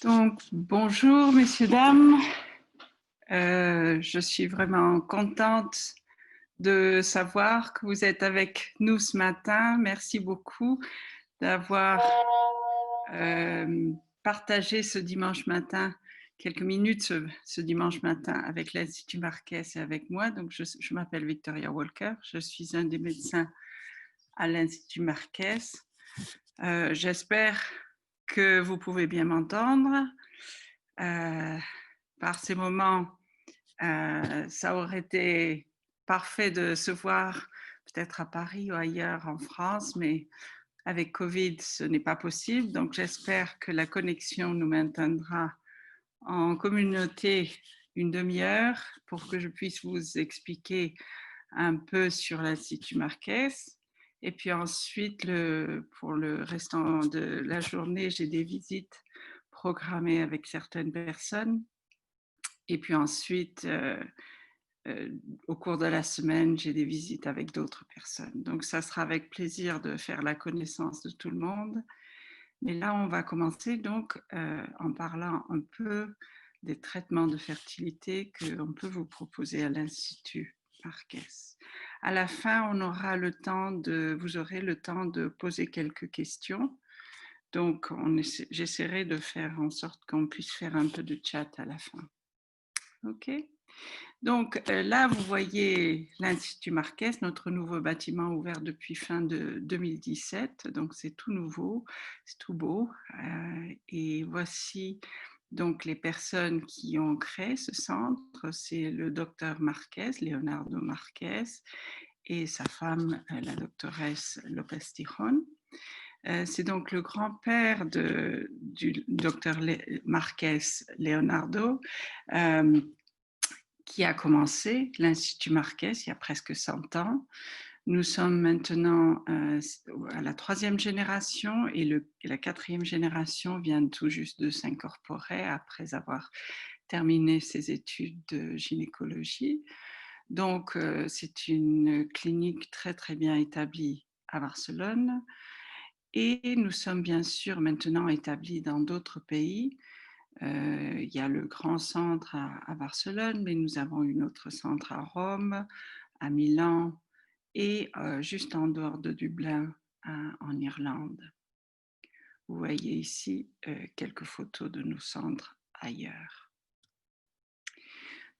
Donc, bonjour messieurs, dames. Je suis vraiment contente de savoir que vous êtes avec nous ce matin. Merci beaucoup d'avoir partagé ce dimanche matin, quelques minutes ce dimanche matin avec l'Institut Marquès et avec moi. Donc, je m'appelle Victoria Walker, je suis un des médecins à l'Institut Marquès. J'espère que vous pouvez bien m'entendre. Par ces moments, ça aurait été parfait de se voir peut-être à Paris ou ailleurs en France, mais avec Covid, ce n'est pas possible. Donc, j'espère que la connexion nous maintiendra en communauté une demi-heure pour que je puisse vous expliquer un peu sur l'Institut Marquès. Et puis ensuite, pour le restant de la journée, j'ai des visites programmées avec certaines personnes. Et puis ensuite, au cours de la semaine, j'ai des visites avec d'autres personnes. Donc, ça sera avec plaisir de faire la connaissance de tout le monde. Mais là, on va commencer donc en parlant un peu des traitements de fertilité qu'on peut vous proposer à l'Institut Marquès. À la fin, vous aurez le temps de poser quelques questions. Donc, j'essaierai de faire en sorte qu'on puisse faire un peu de chat à la fin. OK. Donc là, vous voyez l'Institut Marquès, notre nouveau bâtiment ouvert depuis fin de 2017. Donc c'est tout nouveau, c'est tout beau. Et voici donc les personnes qui ont créé ce centre. C'est le docteur Marquès, Leonardo Marquès, et sa femme, la doctoresse Lopez-Tijon. C'est donc le grand-père du docteur Marquès, Leonardo, qui a commencé l'Institut Marquès il y a presque 100 ans. Nous sommes maintenant à la 3e génération et la 4e génération vient tout juste de s'incorporer après avoir terminé ses études de gynécologie. Donc, c'est une clinique très, très bien établie à Barcelone. Et nous sommes bien sûr maintenant établis dans d'autres pays. Il y a le grand centre à Barcelone, mais nous avons un autre centre à Rome, à Milan et juste en dehors de Dublin, en Irlande. Vous voyez ici quelques photos de nos centres ailleurs.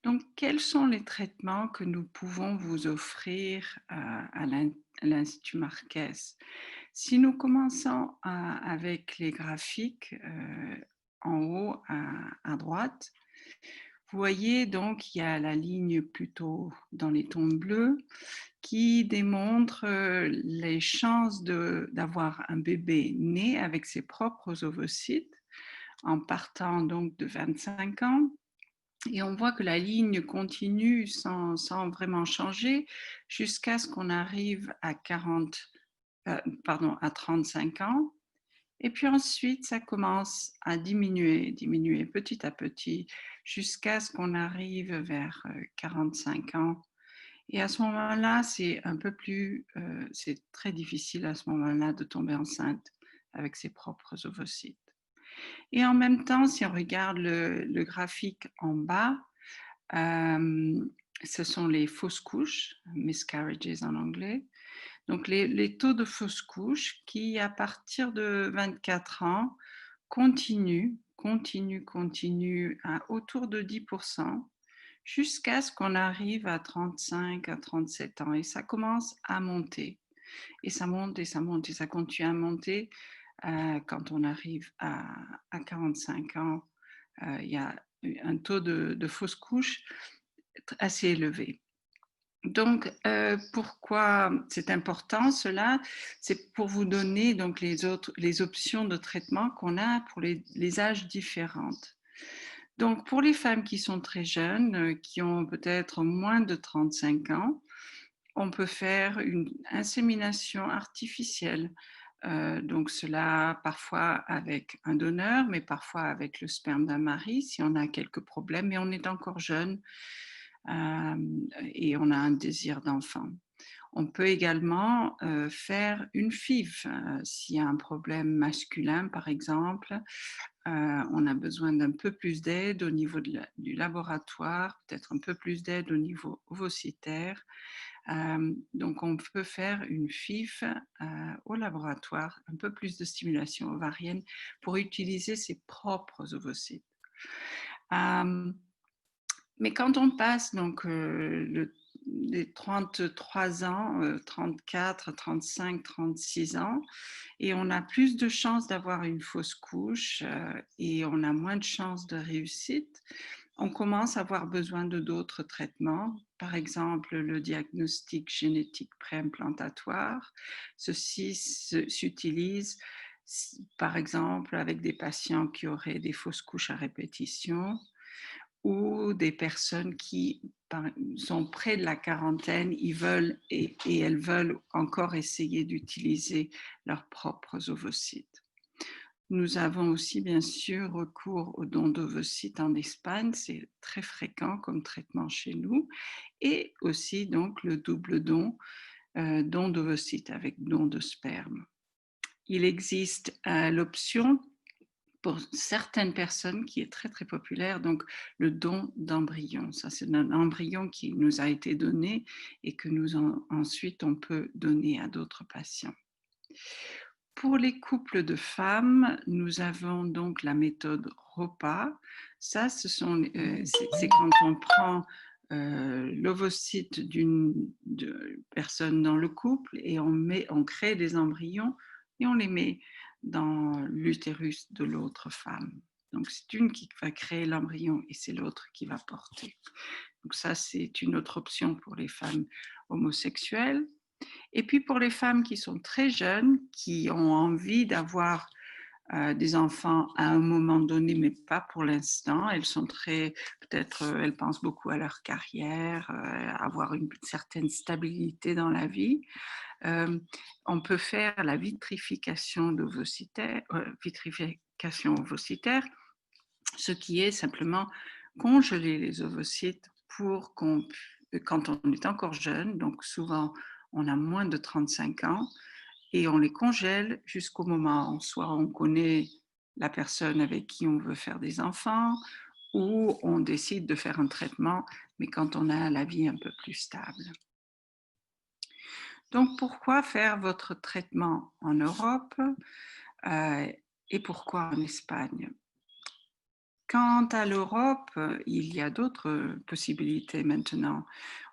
Donc, quels sont les traitements que nous pouvons vous offrir à l'Institut Marquès? Si nous commençons avec les graphiques en haut à droite, vous voyez donc il y a la ligne plutôt dans les tons bleus qui démontre les chances d'avoir un bébé né avec ses propres ovocytes en partant donc de 25 ans. Et on voit que la ligne continue sans vraiment changer jusqu'à ce qu'on arrive à 35 ans. Et puis ensuite, ça commence à diminuer petit à petit jusqu'à ce qu'on arrive vers 45 ans. Et à ce moment-là, c'est c'est très difficile à ce moment-là de tomber enceinte avec ses propres ovocytes. Et en même temps, si on regarde le graphique en bas, ce sont les fausses couches, miscarriages en anglais. Donc les taux de fausses couches qui, à partir de 24 ans, continuent à autour de 10% jusqu'à ce qu'on arrive à 35, à 37 ans. Et ça commence à monter. Et ça monte et ça monte et ça continue à monter. Quand on arrive à 45 ans, il y a un taux de fausses couches assez élevé. Donc, pourquoi c'est important cela? C'est pour vous donner donc les options de traitement qu'on a pour les âges différentes. Donc, pour les femmes qui sont très jeunes, qui ont peut-être moins de 35 ans, on peut faire une insémination artificielle. Donc, cela parfois avec un donneur, mais parfois avec le sperme d'un mari si on a quelques problèmes, mais on est encore jeune et on a un désir d'enfant. On peut également faire une FIV. S'il y a un problème masculin, par exemple, on a besoin d'un peu plus d'aide au niveau du laboratoire, peut-être un peu plus d'aide au niveau ovocitaire. Donc, on peut faire une FIV au laboratoire, un peu plus de stimulation ovarienne pour utiliser ses propres ovocytes. Euh, mais quand on passe donc les 33 ans, 34, 35, 36 ans, et on a plus de chances d'avoir une fausse couche et on a moins de chances de réussite, on commence à avoir besoin de d'autres traitements. Par exemple, le diagnostic génétique préimplantatoire. Ceci s'utilise par exemple avec des patients qui auraient des fausses couches à répétition ou des personnes qui sont près de la quarantaine, ils veulent et elles veulent encore essayer d'utiliser leurs propres ovocytes. Nous avons aussi bien sûr recours au don d'ovocytes en Espagne, c'est très fréquent comme traitement chez nous, et aussi donc le double don, don d'ovocytes avec don de sperme. Il existe l'option pour certaines personnes qui est très très populaire, donc le don d'embryon. Ça, c'est un embryon qui nous a été donné et que ensuite on peut donner à d'autres patients. Pour les couples de femmes, nous avons donc la méthode ROPA. Ça, c'est quand on prend l'ovocyte d'une personne dans le couple et on crée des embryons et on les met dans l'utérus de l'autre femme. Donc, c'est une qui va créer l'embryon et c'est l'autre qui va porter. Donc, ça, c'est une autre option pour les femmes homosexuelles. Et puis pour les femmes qui sont très jeunes, qui ont envie d'avoir des enfants à un moment donné, mais pas pour l'instant, elles sont peut-être elles pensent beaucoup à leur carrière, avoir une certaine stabilité dans la vie. On peut faire la vitrification ovocitaire, ce qui est simplement congeler les ovocytes pour quand on est encore jeune, donc souvent on a moins de 35 ans, et on les congèle jusqu'au moment où soit on connaît la personne avec qui on veut faire des enfants, ou on décide de faire un traitement, mais quand on a la vie un peu plus stable. Donc pourquoi faire votre traitement en Europe et pourquoi en Espagne? Quant à l'Europe, il y a d'autres possibilités maintenant.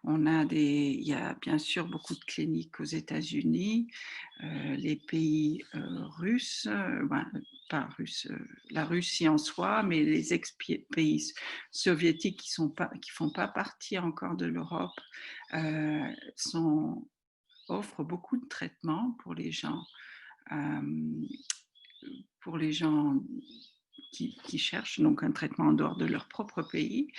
Il y a bien sûr beaucoup de cliniques aux États-Unis, les pays russes, pas russes, la Russie en soi, mais les ex-pays soviétiques qui font pas partie encore de l'Europe offrent beaucoup de traitements euh, pour les gens qui cherchent donc un traitement en dehors de leur propre pays.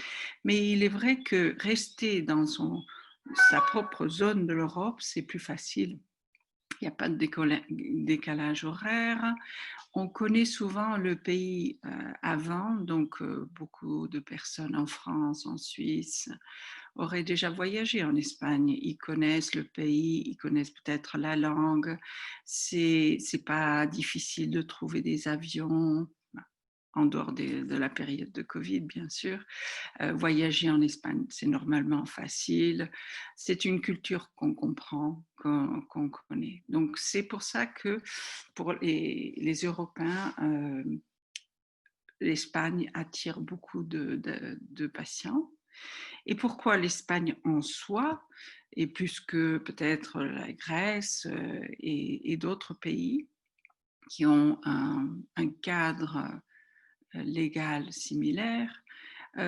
Mais il est vrai que rester dans sa propre zone de l'Europe, c'est plus facile. Il n'y a pas de décalage horaire. On connaît souvent le pays avant, donc beaucoup de personnes en France, en Suisse, auraient déjà voyagé en Espagne. Ils connaissent le pays, ils connaissent peut-être la langue. C'est pas difficile de trouver des avions en dehors de la période de Covid, bien sûr. Voyager en Espagne, c'est normalement facile. C'est une culture qu'on comprend, qu'on connaît. Donc, c'est pour ça que pour les Européens, l'Espagne attire beaucoup de patients. Et pourquoi l'Espagne en soi, et plus que peut-être la Grèce et d'autres pays qui ont un cadre légal similaire,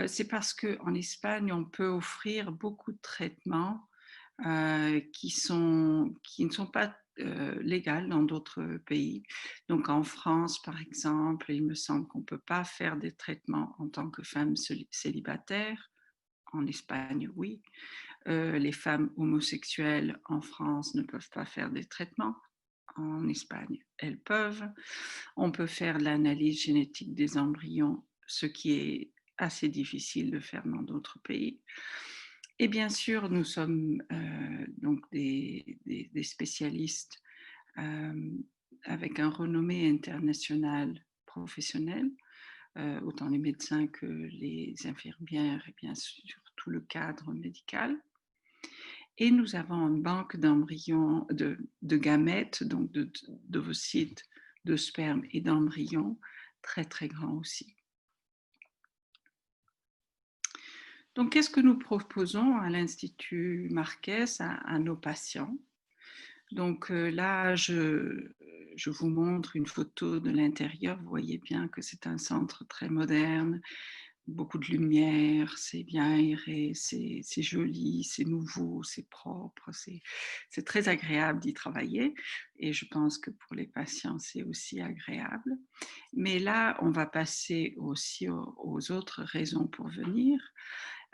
c'est parce qu'en Espagne, on peut offrir beaucoup de traitements qui ne sont pas légales dans d'autres pays. Donc en France, par exemple, il me semble qu'on ne peut pas faire des traitements en tant que femme célibataire. En Espagne, oui. Les femmes homosexuelles en France ne peuvent pas faire des traitements. En Espagne, elles peuvent. On peut faire l'analyse génétique des embryons, ce qui est assez difficile de faire dans d'autres pays. Et bien sûr, nous sommes donc des spécialistes avec un renommé international professionnel, autant les médecins que les infirmières et bien sûr tout le cadre médical. Et nous avons une banque d'embryons, de gamètes, donc d'ovocytes, de sperme et d'embryons, très très grand aussi. Donc, qu'est-ce que nous proposons à l'Institut Marquès à nos patients? Donc là, je vous montre une photo de l'intérieur. Vous voyez bien que c'est un centre très moderne, beaucoup de lumière, c'est bien aéré, c'est joli, c'est nouveau, c'est propre, c'est très agréable d'y travailler. Et je pense que pour les patients, c'est aussi agréable. Mais là, on va passer aussi aux autres raisons pour venir.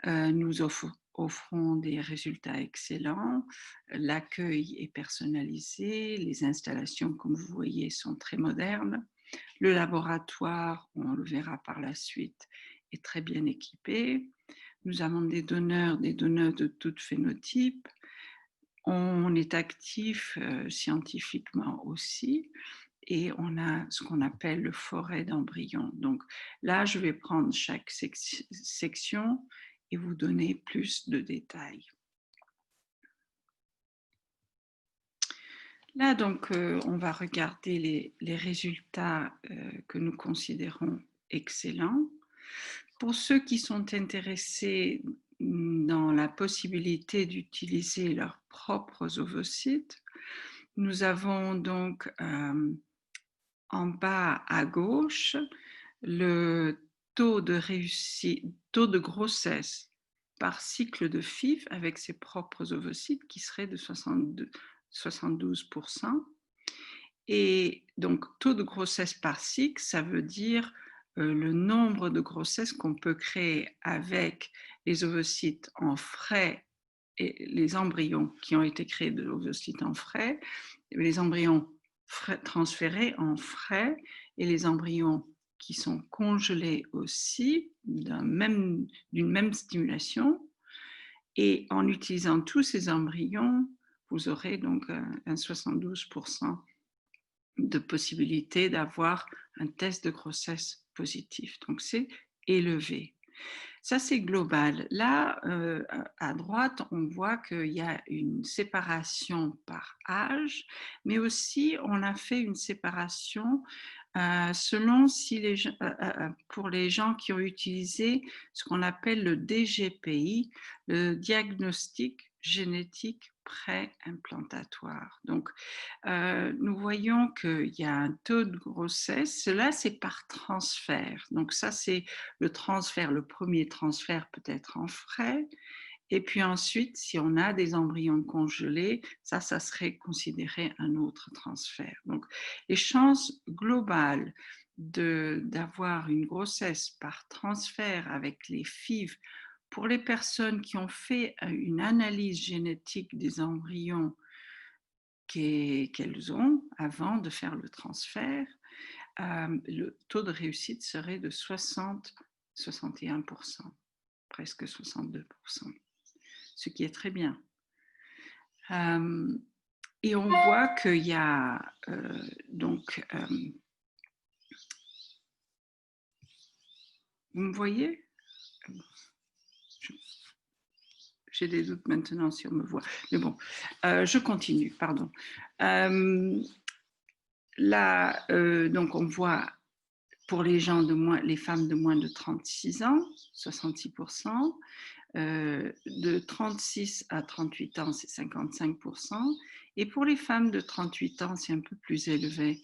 Nous offrons des résultats excellents, l'accueil est personnalisé, les installations, comme vous voyez, sont très modernes. Le laboratoire, on le verra par la suite, est très bien équipé. Nous avons des donneurs de tout phénotype. On est actif scientifiquement aussi et on a ce qu'on appelle le forêt d'embryons. Donc là, je vais prendre chaque section et vous donner plus de détails. Là, donc, on va regarder les résultats que nous considérons excellents. Pour ceux qui sont intéressés dans la possibilité d'utiliser leurs propres ovocytes, nous avons donc en bas à gauche le taux de réussite, taux de grossesse par cycle de FIV avec ses propres ovocytes qui serait de 72%. Et donc, taux de grossesse par cycle, ça veut dire le nombre de grossesses qu'on peut créer avec les ovocytes en frais et les embryons qui ont été créés de l'ovocyte en frais, les embryons transférés en frais et les embryons qui sont congelés aussi d'une même stimulation. Et en utilisant tous ces embryons, vous aurez donc un 72% de possibilité d'avoir un test de grossesse positif. Donc, c'est élevé. Ça, c'est global. Là, à droite, on voit qu'il y a une séparation par âge, mais aussi on a fait une séparation selon si pour les gens qui ont utilisé ce qu'on appelle le DGPI, le diagnostic génétique pré-implantatoire. Donc, nous voyons qu'il y a un taux de grossesse. Cela, c'est par transfert. Donc, ça, c'est le transfert. Le premier transfert peut être en frais. Et puis ensuite, si on a des embryons congelés, ça serait considéré un autre transfert. Donc, les chances globales d'avoir une grossesse par transfert avec les FIV pour les personnes qui ont fait une analyse génétique des embryons qu'elles ont avant de faire le transfert, le taux de réussite serait de 60-61%, presque 62%, ce qui est très bien. Et on voit qu'il y a donc, vous me voyez? J'ai des doutes maintenant si on me voit. Mais bon, je continue, pardon. Là, donc on voit pour les femmes de moins de 36 ans, 66%. De 36 à 38 ans, c'est 55%. Et pour les femmes de 38 ans, c'est un peu plus élevé.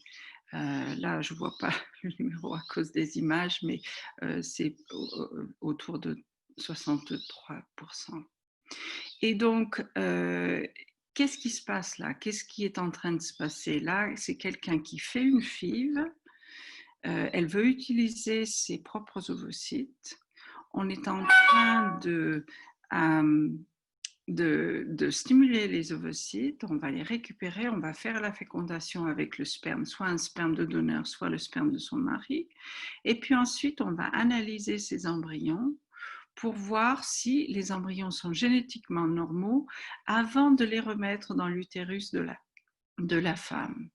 Là, je ne vois pas le numéro à cause des images, mais c'est autour de 63%. Et donc, qu'est-ce qui se passe là? Qu'est-ce qui est en train de se passer là? C'est quelqu'un qui fait une FIV, elle veut utiliser ses propres ovocytes. On est en train de stimuler les ovocytes, on va les récupérer, on va faire la fécondation avec le sperme, soit un sperme de donneur, soit le sperme de son mari. Et puis ensuite, on va analyser ces embryons pour voir si les embryons sont génétiquement normaux avant de les remettre dans l'utérus de la femme.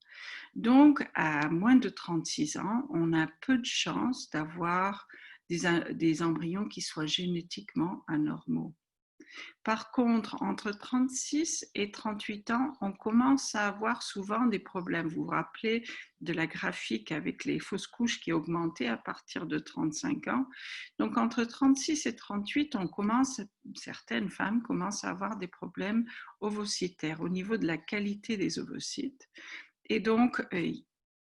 Donc, à moins de 36 ans, on a peu de chances d'avoir des embryons qui soient génétiquement anormaux. Par contre, entre 36 et 38 ans, on commence à avoir souvent des problèmes. Vous vous rappelez de la graphique avec les fausses couches qui augmentaient à partir de 35 ans. Donc, entre 36 et 38, certaines femmes commencent à avoir des problèmes ovocytaires au niveau de la qualité des ovocytes. Et donc,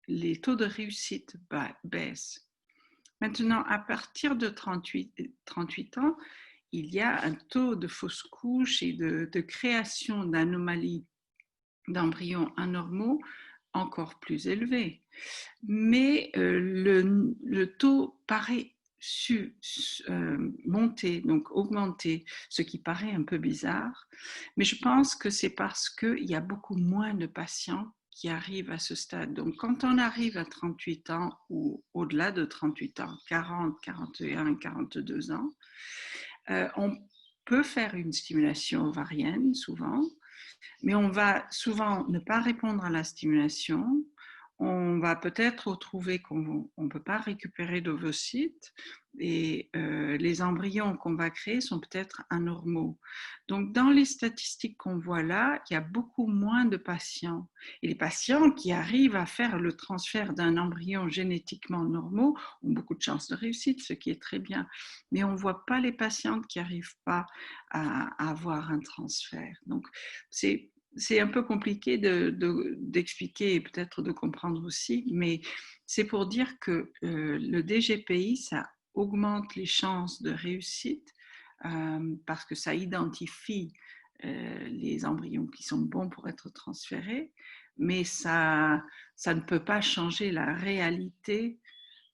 les taux de réussite baissent. Maintenant, à partir de 38 ans, il y a un taux de fausses couches et de création d'anomalies d'embryons anormaux encore plus élevé. Mais le taux paraît monter, donc augmenter, ce qui paraît un peu bizarre. Mais je pense que c'est parce qu'il y a beaucoup moins de patients qui arrivent à ce stade. Donc, quand on arrive à 38 ans ou au-delà de 38 ans, 40, 41, 42 ans, on peut faire une stimulation ovarienne souvent, mais on va souvent ne pas répondre à la stimulation. On va peut-être trouver qu'on ne peut pas récupérer d'ovocytes et les embryons qu'on va créer sont peut-être anormaux. Donc, dans les statistiques qu'on voit là, il y a beaucoup moins de patients. Et les patients qui arrivent à faire le transfert d'un embryon génétiquement normaux ont beaucoup de chances de réussite, ce qui est très bien. Mais on ne voit pas les patientes qui n'arrivent pas à avoir un transfert. Donc, c'est un peu compliqué d'expliquer et peut-être de comprendre aussi, mais c'est pour dire que le DGPI, ça augmente les chances de réussite parce que ça identifie les embryons qui sont bons pour être transférés, mais ça ne peut pas changer la réalité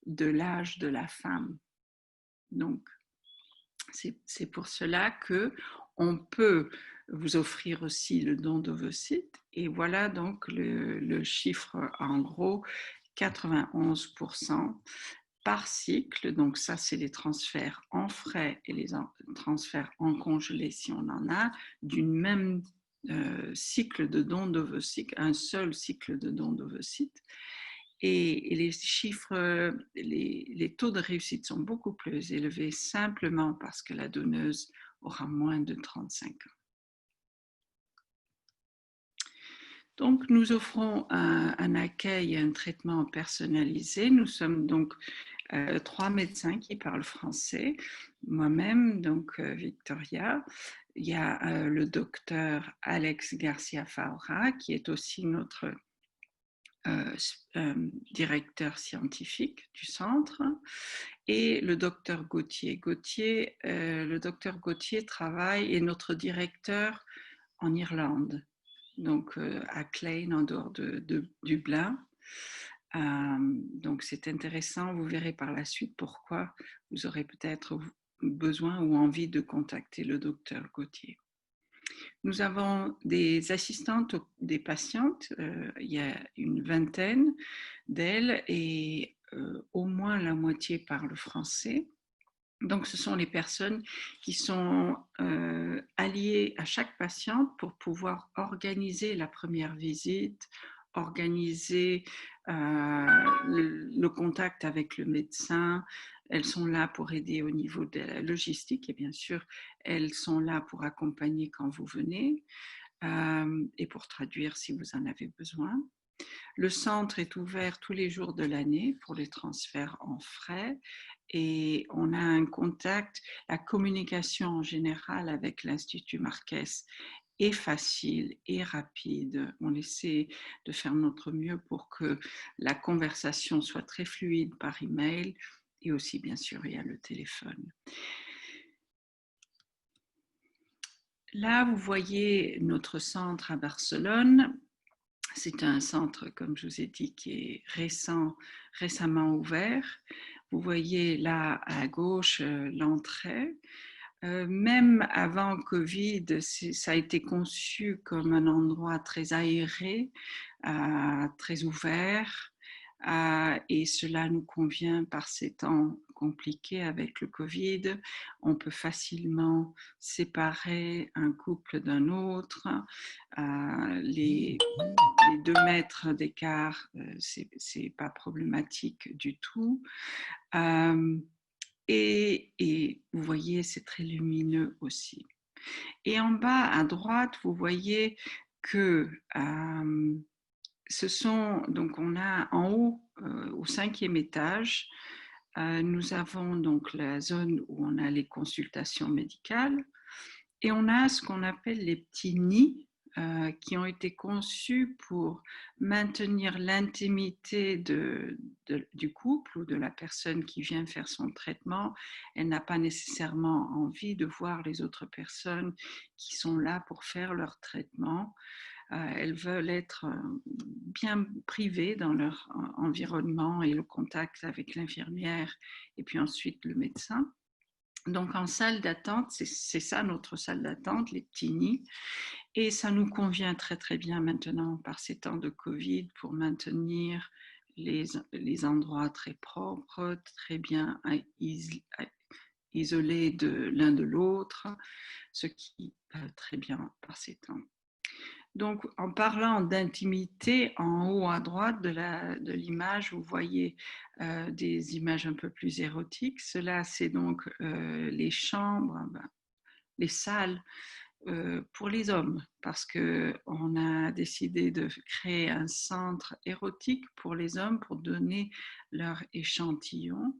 de l'âge de la femme. Donc, c'est pour cela qu'on peut vous offrir aussi le don d'ovocytes. Et voilà donc le chiffre en gros, 91% par cycle. Donc ça, c'est les transferts en frais et les transferts en congelé si on en a, d'une même cycle de don d'ovocytes, un seul cycle de don d'ovocytes. Et les chiffres, les taux de réussite sont beaucoup plus élevés simplement parce que la donneuse aura moins de 35 ans. Donc, nous offrons un accueil et un traitement personnalisé. Nous sommes donc 3 médecins qui parlent français. Moi-même, donc Victoria. Il y a le docteur Alex Garcia Faura, qui est aussi notre directeur scientifique du centre, et le docteur Gauthier. Le docteur Gauthier travaille, est notre directeur en Irlande, donc à Clane, en dehors de Dublin. Donc c'est intéressant, vous verrez par la suite pourquoi vous aurez peut-être besoin ou envie de contacter le docteur Gauthier. Nous avons des assistantes des patientes, il y a une vingtaine d'elles et au moins la moitié parlent français. Donc ce sont les personnes qui sont alliées à chaque patiente pour pouvoir organiser la première visite, organiser le contact avec le médecin. Elles sont là pour aider au niveau de la logistique et bien sûr, elles sont là pour accompagner quand vous venez et pour traduire si vous en avez besoin. Le centre est ouvert tous les jours de l'année pour les transferts en frais et on a un contact, la communication en général avec l'Institut Marquès est facile et rapide. On essaie de faire notre mieux pour que la conversation soit très fluide par email et aussi bien sûr il y a le téléphone. Là, vous voyez notre centre à Barcelone. C'est un centre, comme je vous ai dit, qui est récemment ouvert. Vous voyez là à gauche l'entrée. Même avant Covid, ça a été conçu comme un endroit très aéré, très ouvert. Et cela nous convient par ces temps compliqué avec le Covid. On peut facilement séparer un couple d'un autre. Les 2 mètres d'écart, c'est pas problématique du tout. Et vous voyez, c'est très lumineux aussi. Et en bas à droite, vous voyez que ce sont, donc on a en haut, au 5e étage, nous avons donc la zone où on a les consultations médicales et on a ce qu'on appelle les petits nids qui ont été conçus pour maintenir l'intimité du couple ou de la personne qui vient faire son traitement. Elle n'a pas nécessairement envie de voir les autres personnes qui sont là pour faire leur traitement. Elles veulent être bien privées dans leur environnement et le contact avec l'infirmière et puis ensuite le médecin. Donc en salle d'attente, c'est ça notre salle d'attente, les petits nids. Et ça nous convient très très bien maintenant par ces temps de Covid pour maintenir les endroits très propres, très bien isolés de l'un de l'autre, ce qui va très bien par ces temps. Donc, en parlant d'intimité, en haut à droite de l'image, vous voyez des images un peu plus érotiques. Cela, c'est donc les chambres, les salles pour les hommes, parce qu'on a décidé de créer un centre érotique pour les hommes pour donner leur échantillon.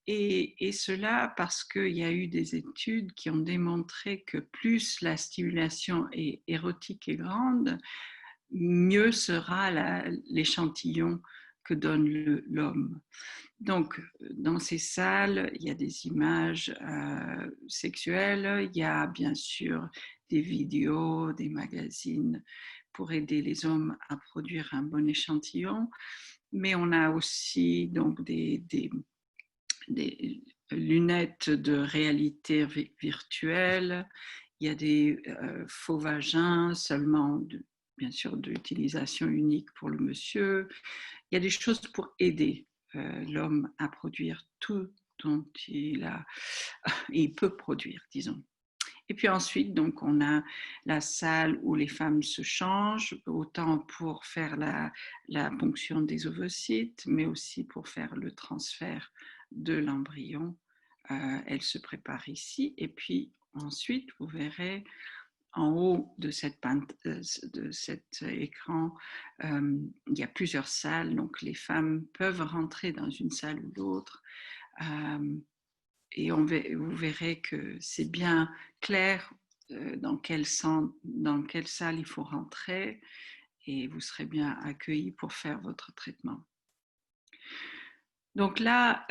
Et cela parce qu'il y a eu des études qui ont démontré que plus la stimulation érotique est grande, mieux sera l'échantillon que donne l'homme. Donc, dans ces salles, il y a des images sexuelles, il y a bien sûr des vidéos, des magazines pour aider les hommes à produire un bon échantillon, mais on a aussi donc des lunettes de réalité virtuelle, il y a des faux vagins seulement, bien sûr, d'utilisation unique pour le monsieur. Il y a des choses pour aider l'homme à produire tout dont il peut produire, disons. Et puis ensuite, donc, on a la salle où les femmes se changent, autant pour faire la ponction des ovocytes, mais aussi pour faire le transfert de l'embryon. Elles se préparent ici. Et puis ensuite, vous verrez en haut de cet écran, il y a plusieurs salles. Donc, les femmes peuvent rentrer dans une salle ou l'autre. Et vous verrez que c'est bien clair dans quelle salle il faut rentrer et vous serez bien accueillis pour faire votre traitement. Donc là,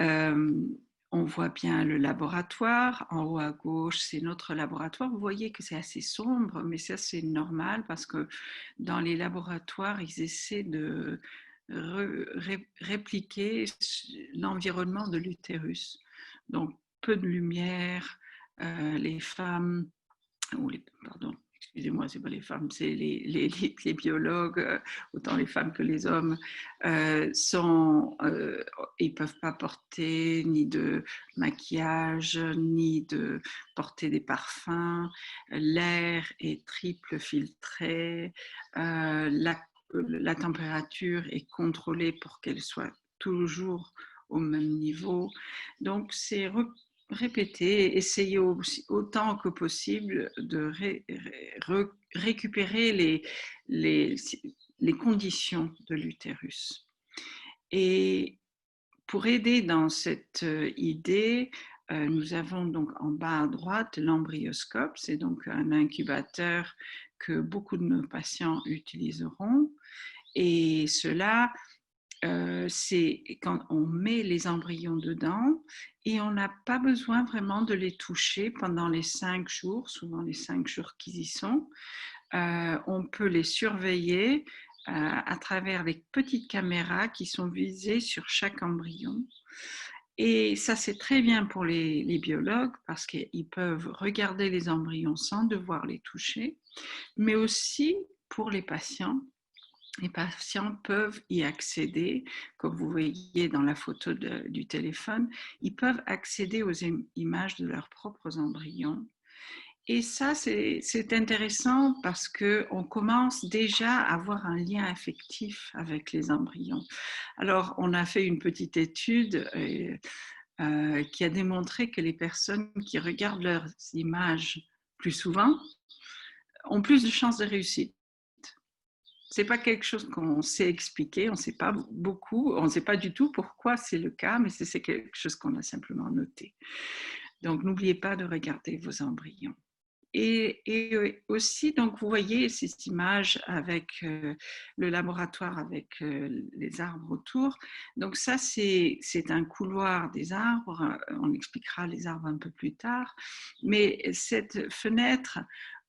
on voit bien le laboratoire. En haut à gauche, c'est notre laboratoire. Vous voyez que c'est assez sombre, mais ça, c'est normal parce que dans les laboratoires, ils essaient de répliquer l'environnement de l'utérus. Donc, peu de lumière, les femmes, pardon, excusez-moi, c'est pas les femmes, c'est les biologues, autant les femmes que les hommes, ils peuvent pas porter ni de maquillage, ni de porter des parfums. L'air est triple filtré, la température est contrôlée pour qu'elle soit toujours au même niveau. Donc, c'est répéter, essayer autant que possible de récupérer les conditions de l'utérus. Et pour aider dans cette idée, nous avons donc en bas à droite l'embryoscope, c'est donc un incubateur que beaucoup de nos patients utiliseront. Et cela, c'est quand on met les embryons dedans et on n'a pas besoin vraiment de les toucher pendant les 5 jours, souvent les 5 jours qu'ils y sont. On peut les surveiller à travers les petites caméras qui sont visées sur chaque embryon. Et ça, c'est très bien pour les biologues parce qu'ils peuvent regarder les embryons sans devoir les toucher, mais aussi pour les patients Les patients peuvent y accéder, comme vous voyez dans la photo du téléphone, ils peuvent accéder aux images de leurs propres embryons. Et ça, c'est intéressant parce qu'on commence déjà à avoir un lien affectif avec les embryons. Alors, on a fait une petite étude qui a démontré que les personnes qui regardent leurs images plus souvent ont plus de chances de réussite. C'est pas quelque chose qu'on sait expliquer, on ne sait pas beaucoup, on ne sait pas du tout pourquoi c'est le cas, mais c'est quelque chose qu'on a simplement noté. Donc, n'oubliez pas de regarder vos embryons. Et aussi, donc, vous voyez cette image avec le laboratoire, avec les arbres autour. Donc ça, c'est un couloir des arbres. On expliquera les arbres un peu plus tard. Mais cette fenêtre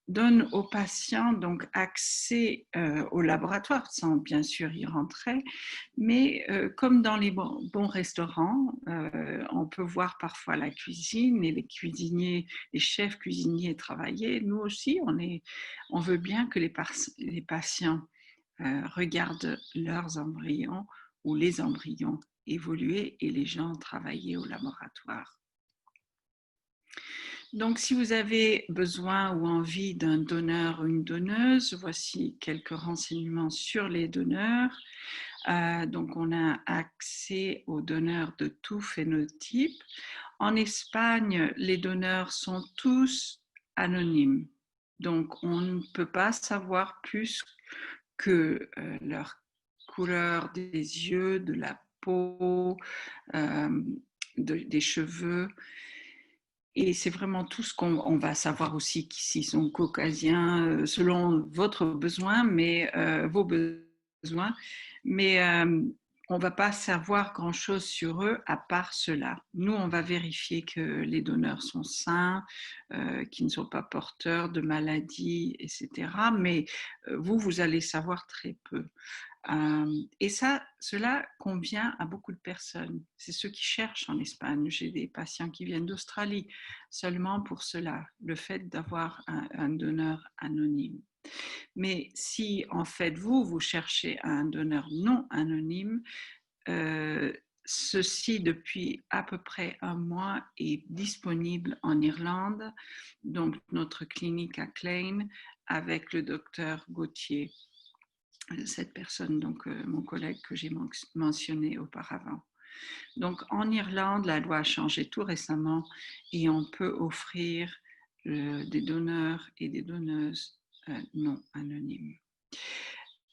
donne aux patients donc accès au laboratoire sans bien sûr y rentrer, mais comme dans les bons restaurants, on peut voir parfois la cuisine et les cuisiniers, les chefs cuisiniers travailler. Nous aussi, on veut bien que les patients regardent leurs embryons ou les embryons évoluer et les gens travailler au laboratoire. Donc, si vous avez besoin ou envie d'un donneur ou une donneuse, voici quelques renseignements sur les donneurs. Donc, on a accès aux donneurs de tout phénotype. En Espagne, les donneurs sont tous anonymes. Donc, on ne peut pas savoir plus que leur couleur des yeux, de la peau, des cheveux. Et c'est vraiment tout ce qu'on va savoir aussi s'ils sont caucasiens selon votre besoin, mais vos besoins. Mais on ne va pas savoir grand-chose sur eux à part cela. Nous, on va vérifier que les donneurs sont sains, qu'ils ne sont pas porteurs de maladies, etc. Mais vous allez savoir très peu. Et cela convient à beaucoup de personnes. C'est ceux qui cherchent en Espagne. J'ai des patients qui viennent d'Australie seulement pour cela, le fait d'avoir un donneur anonyme. Mais si en fait vous cherchez un donneur non anonyme, ceci depuis à peu près un mois est disponible en Irlande, donc notre clinique à Clane avec le docteur Gauthier. Cette personne, donc mon collègue que j'ai mentionné auparavant. Donc en Irlande, la loi a changé tout récemment et on peut offrir des donneurs et des donneuses non anonymes.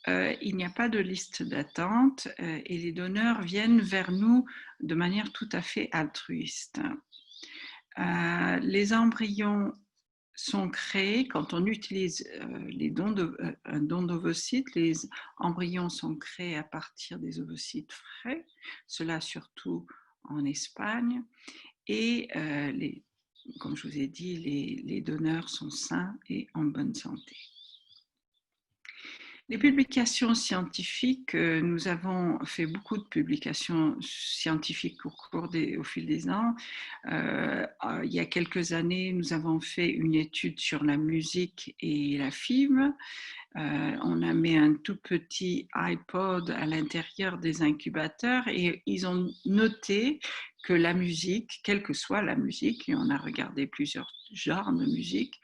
Il n'y a pas de liste d'attente et les donneurs viennent vers nous de manière tout à fait altruiste. Les embryons sont créés quand on utilise un don d'ovocytes. Les embryons sont créés à partir des ovocytes frais, cela surtout en Espagne. Et comme je vous ai dit, les donneurs sont sains et en bonne santé. Les publications scientifiques, nous avons fait beaucoup de publications scientifiques au fil des ans. Il y a quelques années, nous avons fait une étude sur la musique et la FIV. On a mis un tout petit iPod à l'intérieur des incubateurs et ils ont noté que la musique, quelle que soit la musique, et on a regardé plusieurs genres de musique,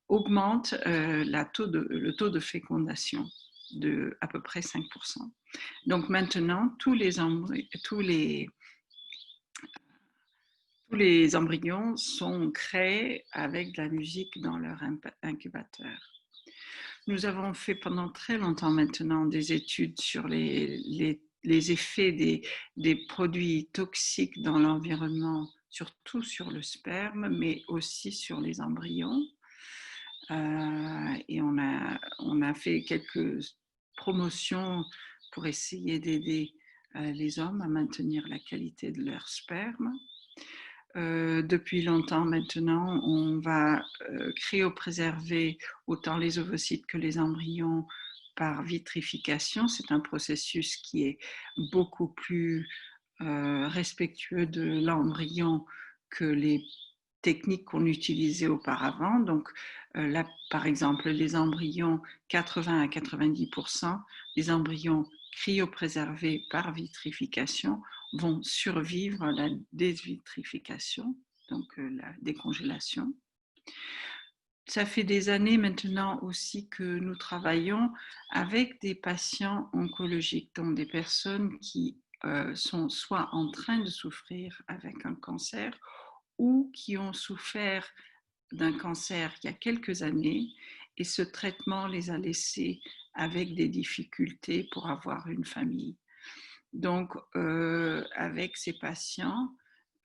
augmente le taux de fécondation de à peu près 5%. Donc maintenant, tous les embryons sont créés avec de la musique dans leur incubateur. Nous avons fait pendant très longtemps maintenant des études sur les effets des produits toxiques dans l'environnement, surtout sur le sperme, mais aussi sur les embryons. Et on a fait quelques promotions pour essayer d'aider les hommes à maintenir la qualité de leur sperme. Depuis longtemps maintenant, on va cryopréserver autant les ovocytes que les embryons par vitrification. C'est un processus qui est beaucoup plus respectueux de l'embryon que les techniques qu'on utilisait auparavant. Donc là, par exemple, les embryons, 80 à 90% des embryons cryopréservés par vitrification vont survivre à la désvitrification, donc la décongélation. Ça fait des années maintenant aussi que nous travaillons avec des patients oncologiques, donc des personnes qui sont soit en train de souffrir avec un cancer ou qui ont souffert d'un cancer il y a quelques années et ce traitement les a laissés avec des difficultés pour avoir une famille. Donc, avec ces patients,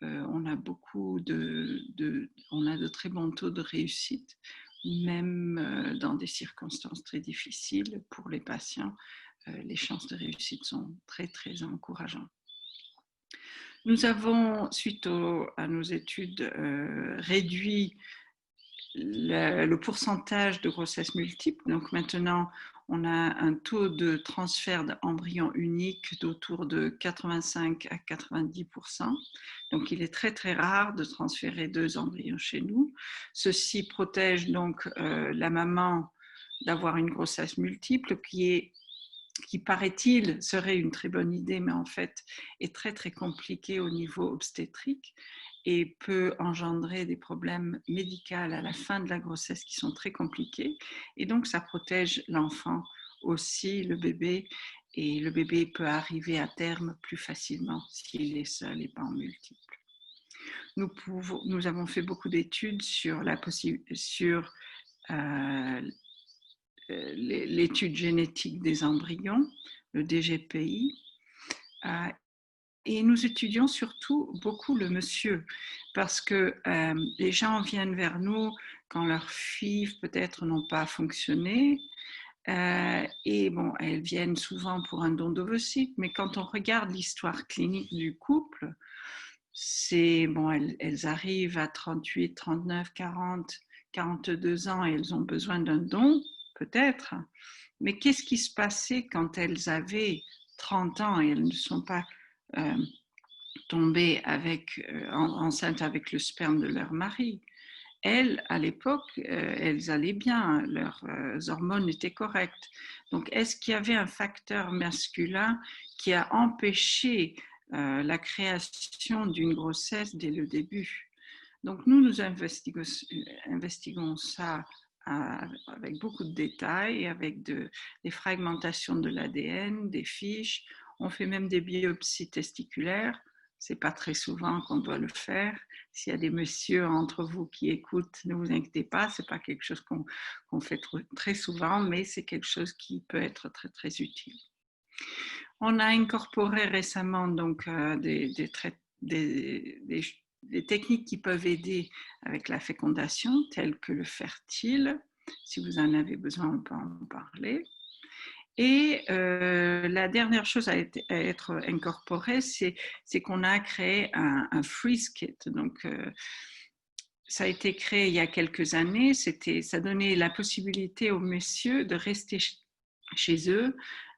on a on a de très bons taux de réussite, même dans des circonstances très difficiles pour les patients. Les chances de réussite sont très, très encourageantes. Nous avons, suite à nos études, réduit le pourcentage de grossesses multiples. Donc maintenant, on a un taux de transfert d'embryons uniques d'autour de 85 à 90%. Donc il est très très rare de transférer 2 embryons chez nous. Ceci protège donc la maman d'avoir une grossesse multiple qui paraît-il serait une très bonne idée, mais en fait est très très compliquée au niveau obstétrique et peut engendrer des problèmes médicaux à la fin de la grossesse qui sont très compliqués. Et donc, ça protège l'enfant aussi, le bébé, et le bébé peut arriver à terme plus facilement s'il est seul et pas en multiple. Nous avons fait beaucoup d'études sur l'étude génétique des embryons, le DGPI, et nous étudions surtout beaucoup le monsieur, parce que les gens viennent vers nous quand leurs FIV peut-être n'ont pas fonctionné, et bon, elles viennent souvent pour un don d'ovocytes, mais quand on regarde l'histoire clinique du couple, elles arrivent à 38, 39, 40, 42 ans et elles ont besoin d'un don, peut-être, mais qu'est-ce qui se passait quand elles avaient 30 ans et elles ne sont pas tombées enceintes avec le sperme de leur mari? Elles, à l'époque, elles allaient bien, leurs hormones étaient correctes. Donc, est-ce qu'il y avait un facteur masculin qui a empêché la création d'une grossesse dès le début? Donc, nous investiguons ça avec beaucoup de détails, avec des fragmentations de l'ADN, des fiches. On fait même des biopsies testiculaires. Ce n'est pas très souvent qu'on doit le faire. S'il y a des messieurs entre vous qui écoutent, ne vous inquiétez pas, ce n'est pas quelque chose qu'on fait très souvent, mais c'est quelque chose qui peut être très, très utile. On a incorporé récemment donc, des techniques qui peuvent aider avec la fécondation, telles que le fertile. Si vous en avez besoin, on peut en parler. Et la dernière chose à être incorporée, c'est qu'on a créé un freeze kit. Donc, ça a été créé il y a quelques années. Ça donnait la possibilité aux messieurs de rester chez eux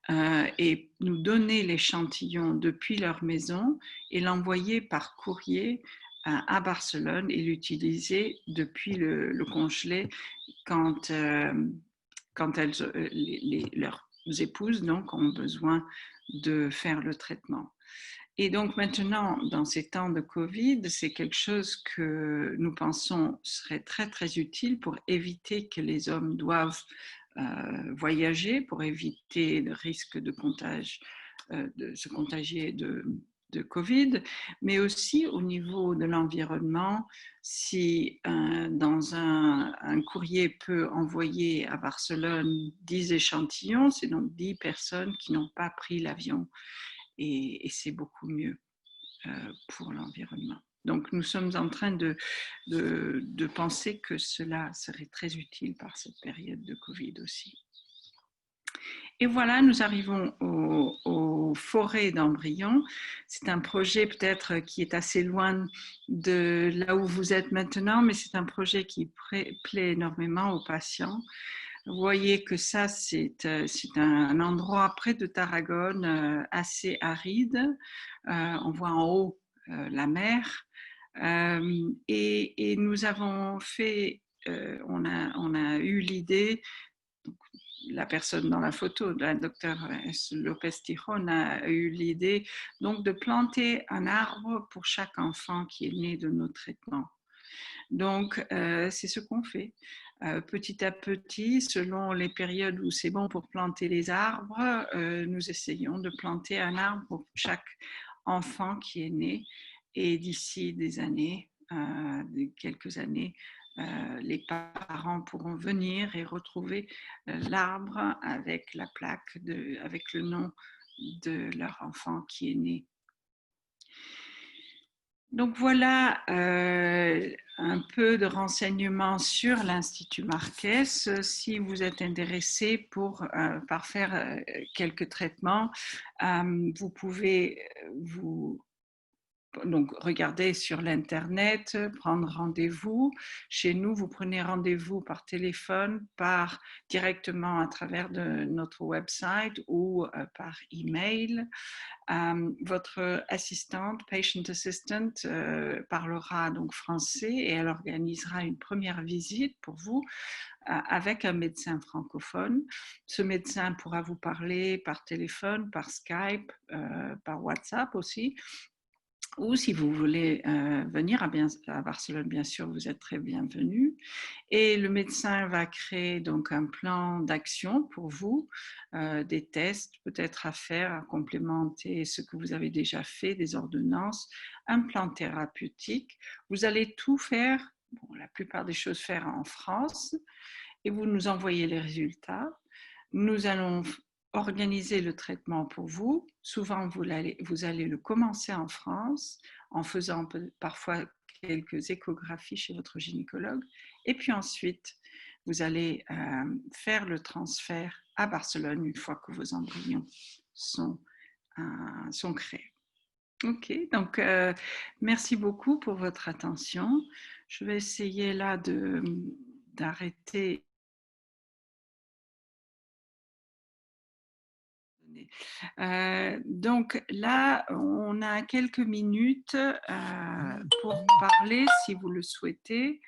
et nous donner l'échantillon depuis leur maison et l'envoyer par courrier à Barcelone et l'utiliser depuis le congelé quand leurs épouses donc, ont besoin de faire le traitement. Et donc maintenant, dans ces temps de Covid, c'est quelque chose que nous pensons serait très, très utile pour éviter que les hommes doivent voyager, pour éviter le risque de se contagier de Covid, mais aussi au niveau de l'environnement, si dans un courrier peut envoyer à Barcelone 10 échantillons, c'est donc 10 personnes qui n'ont pas pris l'avion et c'est beaucoup mieux pour l'environnement. Donc nous sommes en train de penser que cela serait très utile par cette période de Covid aussi. Et voilà, nous arrivons aux forêts d'embryons. C'est un projet peut-être qui est assez loin de là où vous êtes maintenant, mais c'est un projet qui plaît énormément aux patients. Vous voyez que ça, c'est un endroit près de Tarragone, assez aride. On voit en haut la mer. Et nous avons fait, on a eu l'idée, la personne dans la photo, la docteure Lopez-Tijon a eu l'idée donc de planter un arbre pour chaque enfant qui est né de nos traitements. Donc, c'est ce qu'on fait. Petit à petit, selon les périodes où c'est bon pour planter les arbres, nous essayons de planter un arbre pour chaque enfant qui est né. Et d'ici des années, quelques années, les parents pourront venir et retrouver l'arbre avec la plaque, avec le nom de leur enfant qui est né. Donc voilà un peu de renseignements sur l'Institut Marquès. Si vous êtes intéressé par faire quelques traitements, vous pouvez donc regarder sur l'internet, prendre rendez-vous. Chez nous, vous prenez rendez-vous par téléphone, directement à travers de notre website ou par email. Votre assistante, patient assistant, parlera donc français et elle organisera une première visite pour vous avec un médecin francophone. Ce médecin pourra vous parler par téléphone, par Skype, par WhatsApp aussi. Ou si vous voulez venir à Barcelone, bien sûr, vous êtes très bienvenus. Et le médecin va créer donc un plan d'action pour vous, des tests peut-être à faire, à complémenter ce que vous avez déjà fait, des ordonnances, un plan thérapeutique. Vous allez tout faire, la plupart des choses faire en France, et vous nous envoyez les résultats. Nous allons organiser le traitement pour vous. Souvent, vous allez le commencer en France en faisant parfois quelques échographies chez votre gynécologue. Et puis ensuite, vous allez faire le transfert à Barcelone une fois que vos embryons sont créés. Ok, donc merci beaucoup pour votre attention. Je vais essayer là d'arrêter. Donc là, on a quelques minutes pour parler, si vous le souhaitez.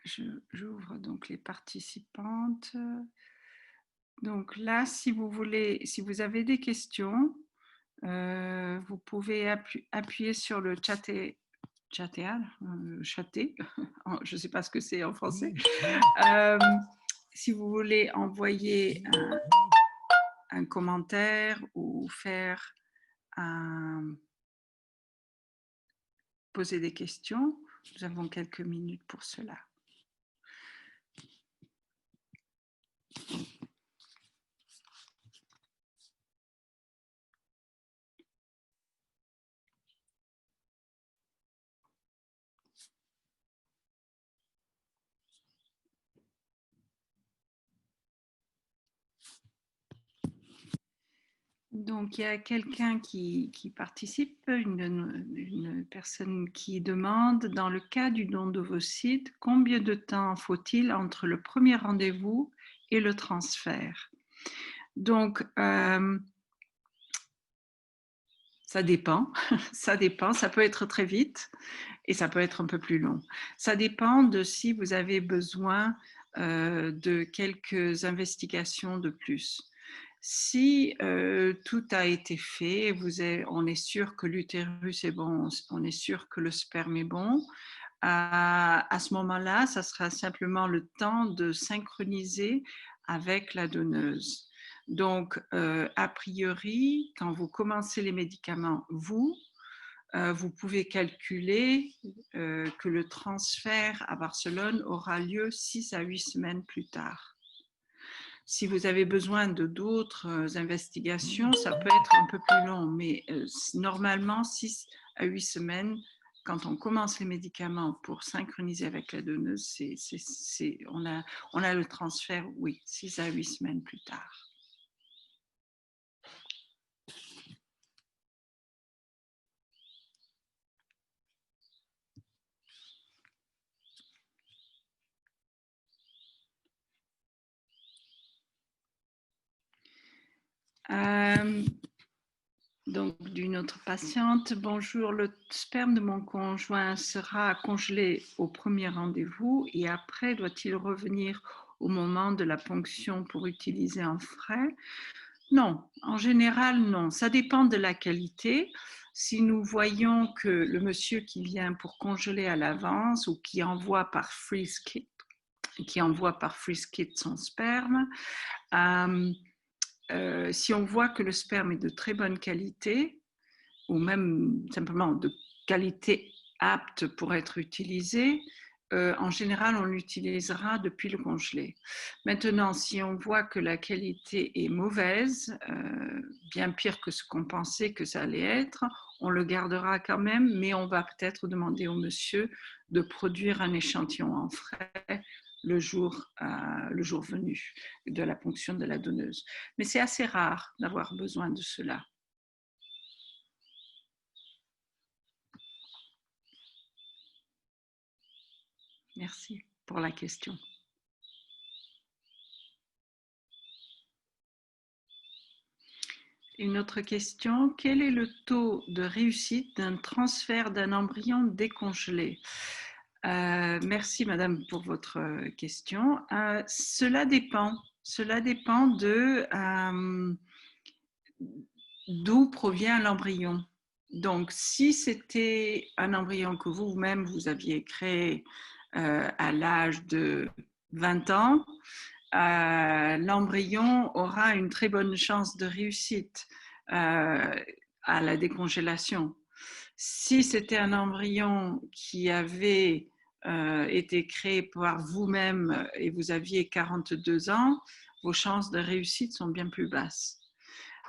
J'ouvre donc les participantes. Donc là, si vous avez des questions, vous pouvez appuyer sur le chatter, je ne sais pas ce que c'est en français. Si vous voulez envoyer un commentaire ou poser des questions, nous avons quelques minutes pour cela. Donc, il y a quelqu'un qui participe, une personne qui demande, dans le cas du don d'ovocytes, combien de temps faut-il entre le premier rendez-vous et le transfert? Donc, ça dépend, ça dépend, ça peut être très vite et ça peut être un peu plus long. Ça dépend de si vous avez besoin de quelques investigations de plus. Si tout a été fait, on est sûr que l'utérus est bon, on est sûr que le sperme est bon, à ce moment-là, ça sera simplement le temps de synchroniser avec la donneuse. Donc, a priori, quand vous commencez les médicaments, vous pouvez calculer que le transfert à Barcelone aura lieu 6 à 8 semaines plus tard. Si vous avez besoin de d'autres investigations, ça peut être un peu plus long, mais normalement, 6 à 8 semaines, quand on commence les médicaments pour synchroniser avec la donneuse, on a le transfert, oui, 6 à 8 semaines plus tard. Donc, d'une autre patiente, bonjour, le sperme de mon conjoint sera congelé au premier rendez-vous et après, doit-il revenir au moment de la ponction pour utiliser en frais? Non, en général, non. Ça dépend de la qualité. Si nous voyons que le monsieur qui vient pour congeler à l'avance ou qui envoie par FreezeKit, son sperme, si on voit que le sperme est de très bonne qualité, ou même simplement de qualité apte pour être utilisé, en général, on l'utilisera depuis le congelé. Maintenant, si on voit que la qualité est mauvaise, bien pire que ce qu'on pensait que ça allait être, on le gardera quand même, mais on va peut-être demander au monsieur de produire un échantillon en frais le jour venu de la ponction de la donneuse. Mais c'est assez rare d'avoir besoin de cela. Merci pour la question. Une autre question, quel est le taux de réussite d'un transfert d'un embryon décongelé? Merci Madame pour votre question. Cela dépend de d'où provient l'embryon. Donc, si c'était un embryon que vous-même vous aviez créé à l'âge de 20 ans, l'embryon aura une très bonne chance de réussite à la décongélation. Si c'était un embryon qui avait été créé par vous-même et vous aviez 42 ans, vos chances de réussite sont bien plus basses.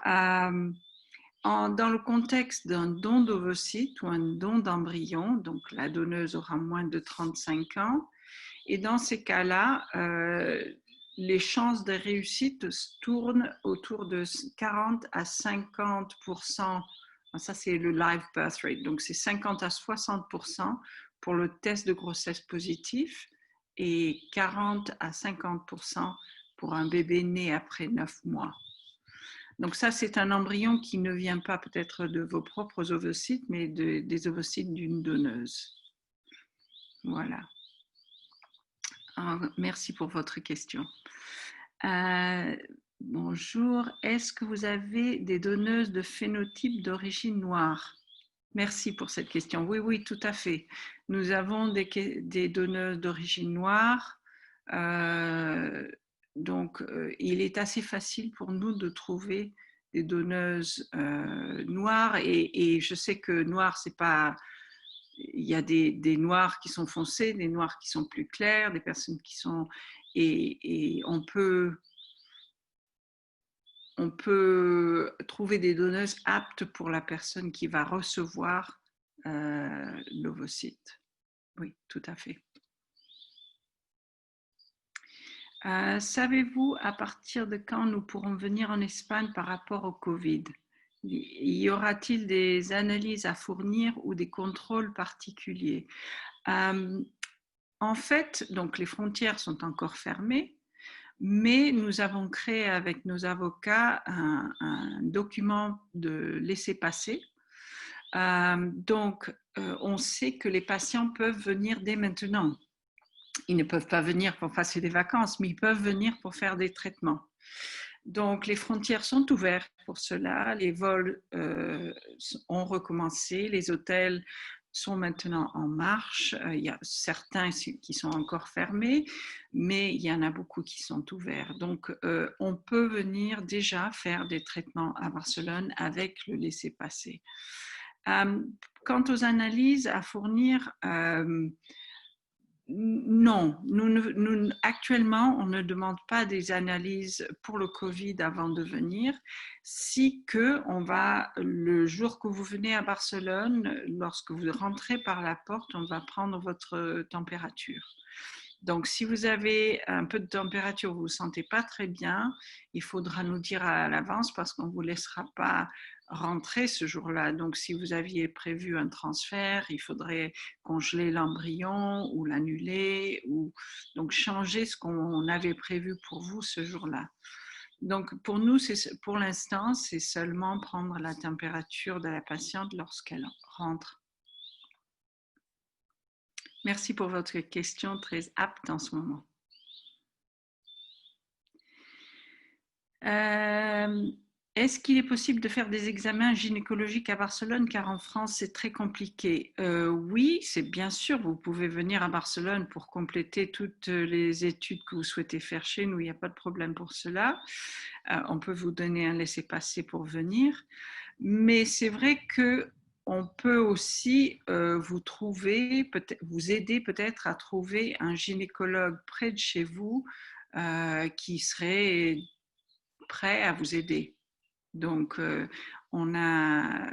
Dans le contexte d'un don d'ovocytes ou un don d'embryon, donc la donneuse aura moins de 35 ans, et dans ces cas-là, les chances de réussite tournent autour de 40 à 50%. Ça, c'est le live birth rate. Donc, c'est 50 à 60% pour le test de grossesse positif et 40 à 50% pour un bébé né après 9 mois. Donc ça, c'est un embryon qui ne vient pas peut-être de vos propres ovocytes, mais des ovocytes d'une donneuse. Voilà. Alors, merci pour votre question. Bonjour, est-ce que vous avez des donneuses de phénotype d'origine noire? Merci pour cette question. Oui, oui, tout à fait. Nous avons des donneuses d'origine noire. Donc, il est assez facile pour nous de trouver des donneuses noires. Et je sais que noir, c'est pas... Il y a des noirs qui sont foncés, des noirs qui sont plus clairs, des personnes qui sont... Et on peut trouver des donneuses aptes pour la personne qui va recevoir l'ovocyte. Oui, tout à fait. Savez-vous à partir de quand nous pourrons venir en Espagne par rapport au Covid? Y aura-t-il des analyses à fournir ou des contrôles particuliers? En fait, donc les frontières sont encore fermées, mais nous avons créé avec nos avocats un document de laissez-passer. Donc, on sait que les patients peuvent venir dès maintenant. Ils ne peuvent pas venir pour passer des vacances, mais ils peuvent venir pour faire des traitements. Donc, les frontières sont ouvertes pour cela. Les vols ont recommencé. Les hôtels sont maintenant en marche. Il y a certains qui sont encore fermés, mais il y en a beaucoup qui sont ouverts. Donc, on peut venir déjà faire des traitements à Barcelone avec le laissez-passer. Quant aux analyses à fournir, non, actuellement, on ne demande pas des analyses pour le Covid avant de venir. Si le jour que vous venez à Barcelone, lorsque vous rentrez par la porte, on va prendre votre température. Donc, si vous avez un peu de température, vous ne vous sentez pas très bien, il faudra nous dire à l'avance parce qu'on ne vous laissera pas rentrer ce jour-là. Donc, si vous aviez prévu un transfert, il faudrait congeler l'embryon ou l'annuler, ou donc changer ce qu'on avait prévu pour vous ce jour-là. Donc, pour nous, pour l'instant, c'est seulement prendre la température de la patiente lorsqu'elle rentre. Merci pour votre question très apte en ce moment. Est-ce qu'il est possible de faire des examens gynécologiques à Barcelone, car en France c'est très compliqué? Oui, c'est bien sûr, vous pouvez venir à Barcelone pour compléter toutes les études que vous souhaitez faire chez nous, il n'y a pas de problème pour cela. On peut vous donner un laissez-passer pour venir, mais c'est vrai que on peut aussi vous aider peut-être à trouver un gynécologue près de chez vous qui serait prêt à vous aider. Donc,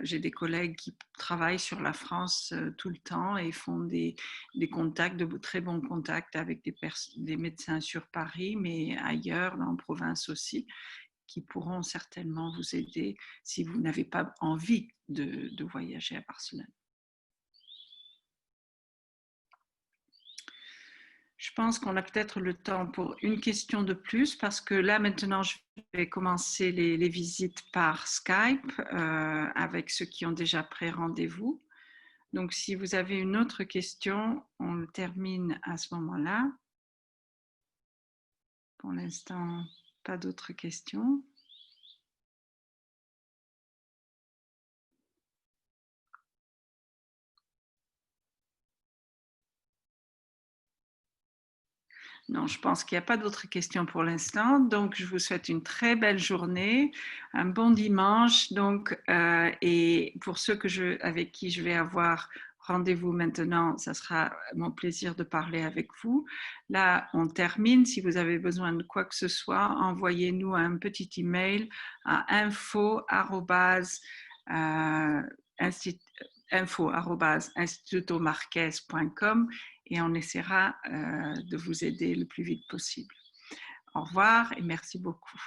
j'ai des collègues qui travaillent sur la France tout le temps et font des contacts, de très bons contacts avec des médecins sur Paris, mais ailleurs, en province aussi, qui pourront certainement vous aider si vous n'avez pas envie de voyager à Barcelone. Je pense qu'on a peut-être le temps pour une question de plus parce que là maintenant je vais commencer les visites par Skype avec ceux qui ont déjà pris rendez-vous. Donc si vous avez une autre question, on le termine à ce moment-là. Pour l'instant, pas d'autres questions. Non, je pense qu'il n'y a pas d'autres questions pour l'instant. Donc, je vous souhaite une très belle journée, un bon dimanche. Donc, et pour ceux avec qui je vais avoir rendez-vous maintenant, ça sera mon plaisir de parler avec vous. Là, on termine. Si vous avez besoin de quoi que ce soit, envoyez-nous un petit email à info@institutomarques.com et on essaiera de vous aider le plus vite possible. Au revoir et merci beaucoup.